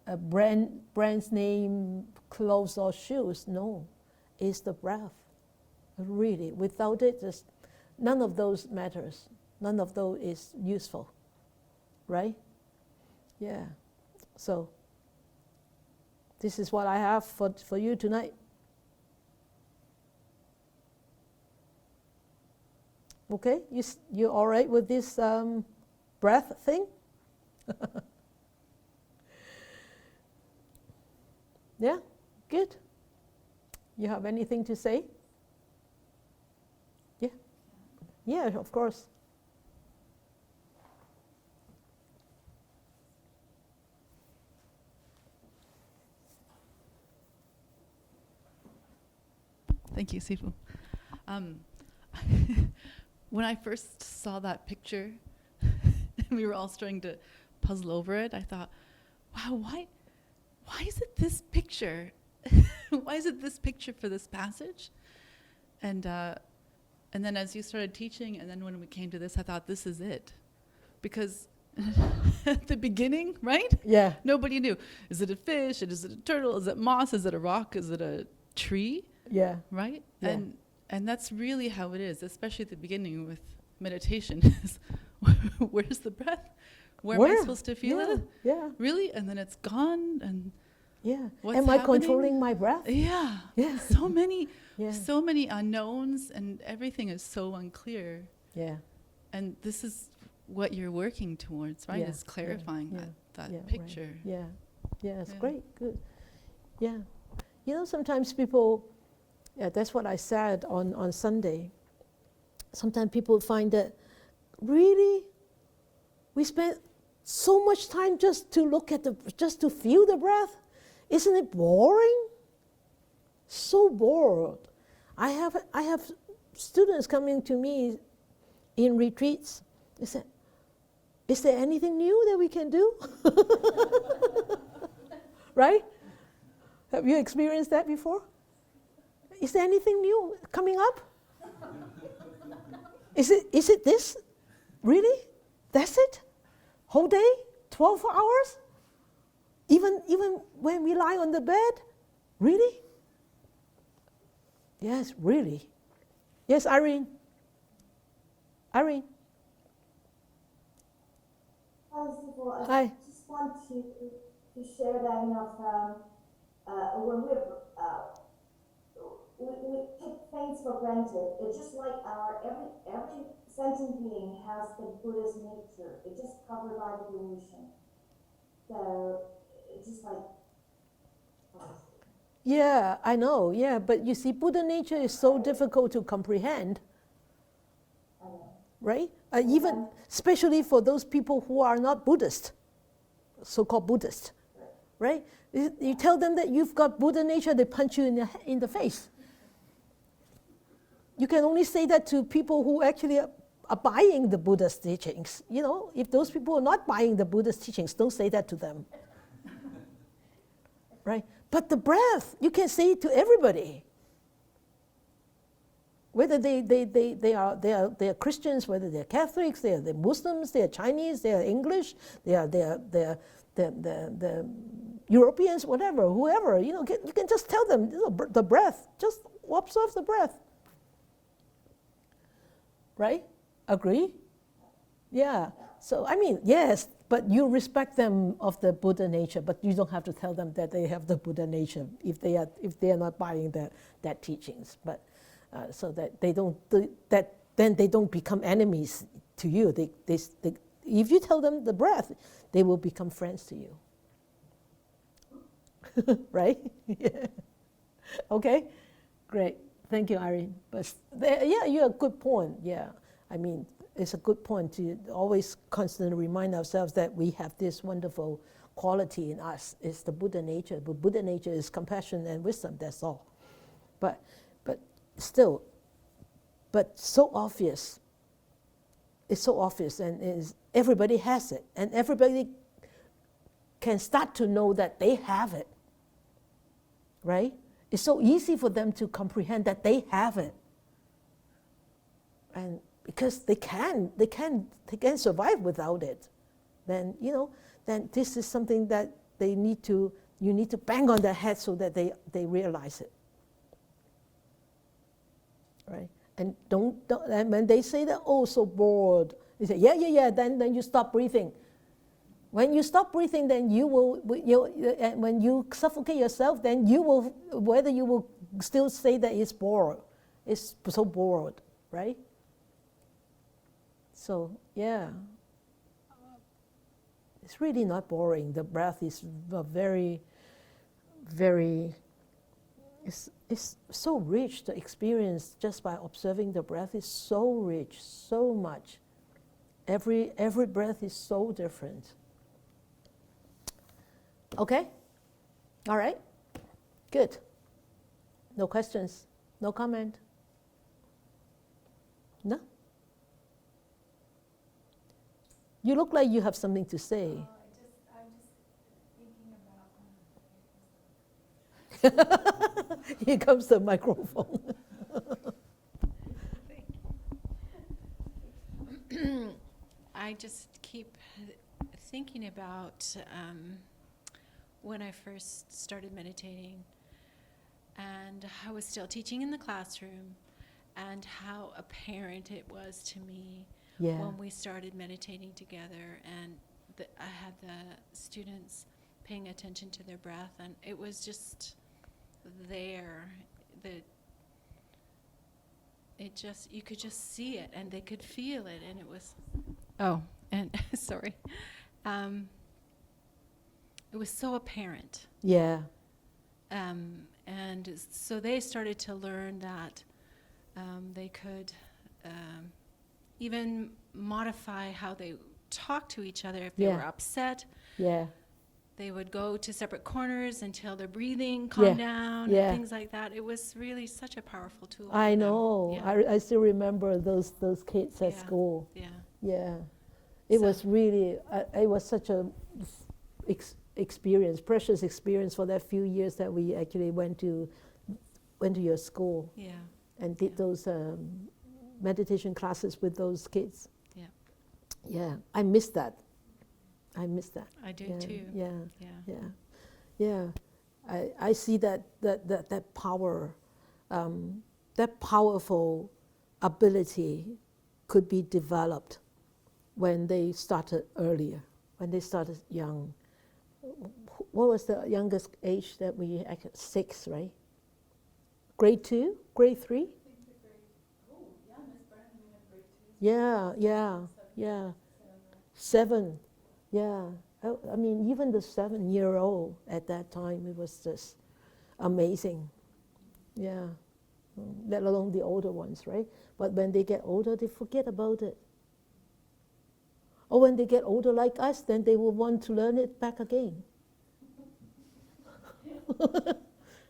a brand's name clothes or shoes. No, it's the breath. Really, without it, none of those matters. None of those is useful. right? Yeah. So this is what I have for you tonight. Okay, you all right with this breath thing? Yeah, good. You have anything to say? Yeah. Yeah, of course. Thank you, Sifu. When I first saw that picture, and we were all starting to puzzle over it, I thought, wow, why is it this picture? Why is it this picture for this passage? And then as you started teaching, and then when we came to this, I thought, this is it. Because at the beginning, right? Yeah. Nobody knew. Is it a fish? Is it a turtle? Is it moss? Is it a rock? Is it a tree? Yeah. Right? Yeah. And that's really how it is, especially at the beginning with meditation. Is where's the breath? Where am I supposed to feel it? Yeah. Really? And then it's gone. And Yeah. what's Am I happening? controlling my breath? Yeah. Yeah. So many Yeah. unknowns, and everything is so unclear. Yeah. And this is what you're working towards, right? Yeah, Is clarifying yeah, that yeah, right. picture. Yeah. Yeah, it's Yeah. great. Good. Yeah. You know, sometimes people, that's what I said on Sunday. Sometimes people find that really we spend so much time just to look at just to feel the breath. Isn't it boring? So bored. I have students coming to me in retreats. They said, is there anything new that we can do? Right? Have you experienced that before? Is there anything new coming up? Is it this? Really? That's it? Whole day? 12 hours? Even when we lie on the bed? Really? Yes, really. Yes, Irene. Irene. Hi, Sifu. Hi. I just want to share that, when we take things for granted. It's just like every sentient being has the Buddha's nature. It's just covered by the delusion. So it's just like. Yeah, I know. Yeah, but you see, Buddha nature is so difficult to comprehend, right? Even especially for those people who are not Buddhist, so-called Buddhist, right? You tell them that you've got Buddha nature, they punch you in the face. You can only say that to people who actually are buying the Buddha's teachings. You know, if those people are not buying the Buddha's teachings, don't say that to them. Right? But the breath, you can say it to everybody. Whether they are Christians, whether they're Catholics, they're Muslims, they're Chinese, they're English, they're Europeans, whatever, whoever, you can just tell them, the breath, just observe the breath. Right? Agree? Yeah. So, I mean, yes, but you respect them of the Buddha nature, but you don't have to tell them that they have the Buddha nature if they are not buying that teachings. But so that they don't then they don't become enemies to you. They if you tell them the breath, they will become friends to you. Right? Yeah. Okay. Great. Thank you, Irene. But yeah, you have a good point. Yeah, I mean, it's a good point to always constantly remind ourselves that we have this wonderful quality in us. It's the Buddha nature. But Buddha nature is compassion and wisdom. That's all. But still, but so obvious. It's so obvious, and everybody has it, and everybody can start to know that they have it. Right? It's so easy for them to comprehend that they have it. And because they can survive without it. Then, then this is something that you need to bang on their head so that they realize it. Right? And and when they say that, oh, so bored, you say, yeah, then you stop breathing. When you stop breathing, then you will, when you suffocate yourself, then you will, whether you will still say that it's bored, it's so bored, right? So, yeah. It's really not boring. The breath is a very, very, it's so rich. The experience just by observing the breath is so rich, so much. Every breath is so different. Okay? All right? Good. No questions? No comment? No? You look like you have something to say. I'm just thinking about. Here comes the microphone. I just keep thinking about when I first started meditating, and I was still teaching in the classroom, and how apparent it was to me when we started meditating together, and I had the students paying attention to their breath, and it was just there. You could just see it, and they could feel it, and it was, sorry. It was so apparent. Yeah. And so they started to learn that they could even modify how they talk to each other. If they were upset, they would go to separate corners until their breathing calmed down and things like that. It was really such a powerful tool. I know. I still remember those kids at school. Yeah. Yeah. It was really, it was such a experience, precious experience for that few years that we actually went to your school. Yeah. And did those meditation classes with those kids. Yeah. Yeah, I miss that. I do too. Yeah. I see that power, that powerful ability could be developed when they started earlier, when they started young. What was the youngest age that we, 6, right? Grade 2, grade 3? Yeah. 7, yeah. I mean, even the 7-year-old at that time, it was just amazing. Yeah, let alone the older ones, right? But when they get older, they forget about it. Or when they get older like us, then they will want to learn it back again.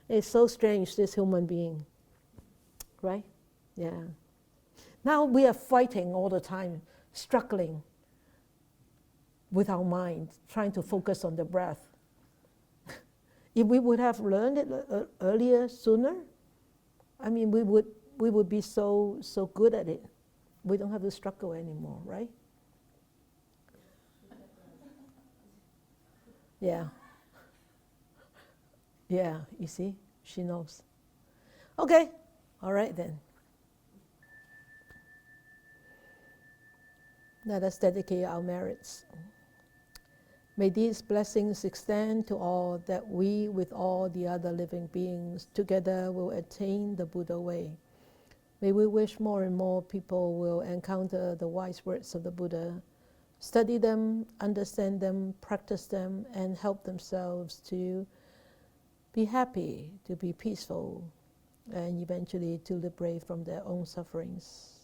It's so strange, this human being, right? Yeah. Now we are fighting all the time, struggling with our mind, trying to focus on the breath. If we would have learned it earlier, sooner, I mean, we would be so good at it. We don't have to struggle anymore, right? Yeah. Yeah, you see, she knows. Okay, all right then. Let us dedicate our merits. May these blessings extend to all, that we, with all the other living beings, together will attain the Buddha way. May we wish more and more people will encounter the wise words of the Buddha, study them, understand them, practice them, and help themselves to be happy, to be peaceful, and eventually to liberate from their own sufferings.